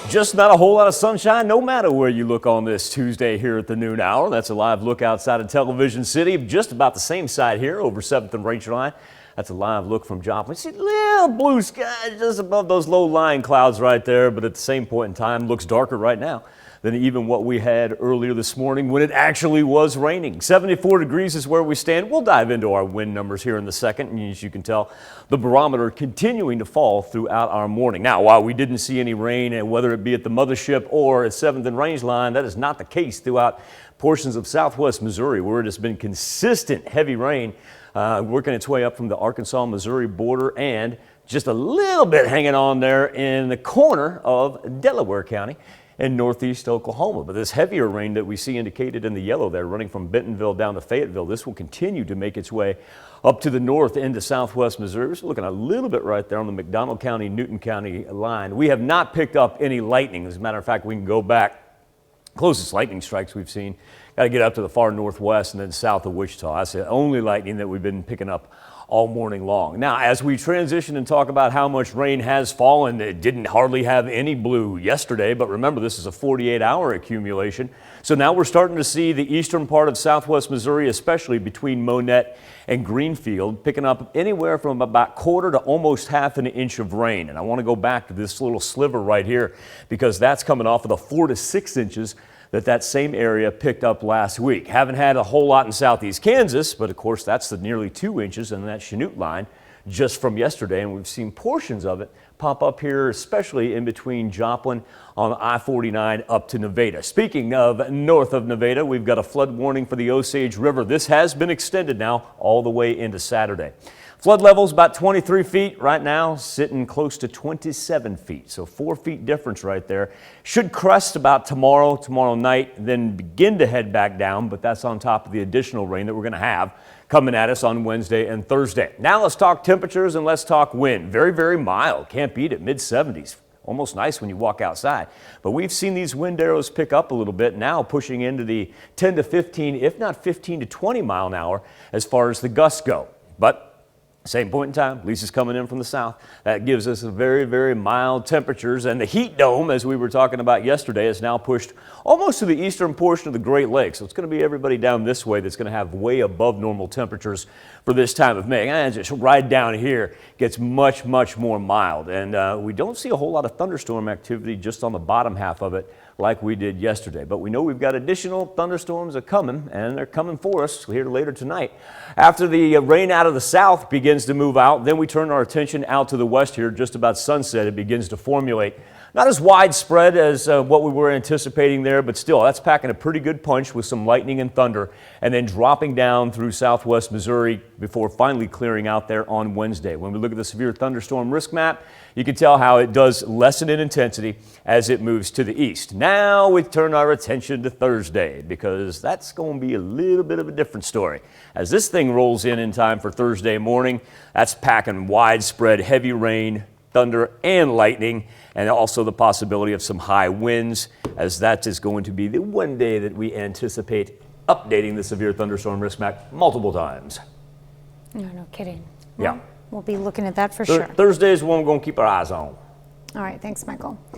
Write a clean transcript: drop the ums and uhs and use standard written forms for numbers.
Just not a whole lot of sunshine, no matter where you look on this Tuesday here at the noon hour. That's a live look outside of Television City, just about the same side here over 7th and Rangeline. That's a live look from Joplin. See, little blue sky just above those low-lying clouds right there, but at the same point in time, looks darker right now than even what we had earlier this morning when it actually was raining. 74 degrees is where we stand. We'll dive into our wind numbers here in a second, and as you can tell, the barometer continuing to fall throughout our morning. Now, while we didn't see any rain, and whether it be at the mothership or at 7th and Rangeline, that is not the case throughout portions of southwest Missouri, where it has been consistent heavy rain working its way up from the Arkansas-Missouri border and just a little bit hanging on there in the corner of Delaware County in northeast Oklahoma. But this heavier rain that we see indicated in the yellow there, running from Bentonville down to Fayetteville, this will continue to make its way up to the north into southwest Missouri. We're looking a little bit right there on the McDonald County, Newton County line. We have not picked up any lightning. As a matter of fact, we can go back. Closest lightning strikes we've seen, got to get up to the far northwest and then south of Wichita. That's the only lightning that we've been picking up all morning long. Now, as we transition and talk about how much rain has fallen, it didn't hardly have any blue yesterday, but remember, this is a 48-hour accumulation. So now we're starting to see the eastern part of southwest Missouri, especially between Monette and Greenfield, picking up anywhere from about quarter to almost half an inch of rain. And I want to go back to this little sliver right here because that's coming off of the 4 to 6 inches that same area picked up last week. Haven't had a whole lot in southeast Kansas, but of course that's the nearly 2 inches in that Chanute line just from yesterday, and we've seen portions of it pop up here, especially in between Joplin on I-49 up to Nevada. Speaking of north of Nevada, we've got a flood warning for the Osage River. This has been extended now all the way into Saturday. Flood levels about 23 feet right now, sitting close to 27 feet. So 4 feet difference right there. Should crest about tomorrow night, then begin to head back down, but that's on top of the additional rain that we're going to have coming at us on Wednesday and Thursday. Now let's talk temperatures and let's talk wind. Very, very mild. Can't beat it. Mid-70s. Almost nice when you walk outside. But we've seen these wind arrows pick up a little bit now, pushing into the 10 to 15, if not 15 to 20 mile an hour as far as the gusts go. But same point in time, Lisa's coming in from the south. That gives us a very, very mild temperatures. And the heat dome, as we were talking about yesterday, is now pushed almost to the eastern portion of the Great Lakes. So it's going to be everybody down this way that's going to have way above normal temperatures for this time of May. And just right down here gets much, much more mild. And we don't see a whole lot of thunderstorm activity just on the bottom half of it like we did yesterday. But we know we've got additional thunderstorms are coming, and they're coming for us here later tonight. After the rain out of the south begins to move out, then we turn our attention out to the west here. Just about sunset, it begins to formulate. Not as widespread as what we were anticipating there, but still, that's packing a pretty good punch with some lightning and thunder, and then dropping down through southwest Missouri before finally clearing out there on Wednesday. When we look at the severe thunderstorm risk map, you can tell how it does lessen in intensity as it moves to the east. Now we turn our attention to Thursday, because that's going to be a little bit of a different story. As this thing rolls in time for Thursday morning, that's packing widespread heavy rain, thunder, and lightning, and also the possibility of some high winds, as that is going to be the one day that we anticipate updating the severe thunderstorm risk map multiple times. No kidding. Yeah. We'll be looking at that for sure. Thursday is one we're going to keep our eyes on. All right, thanks, Michael.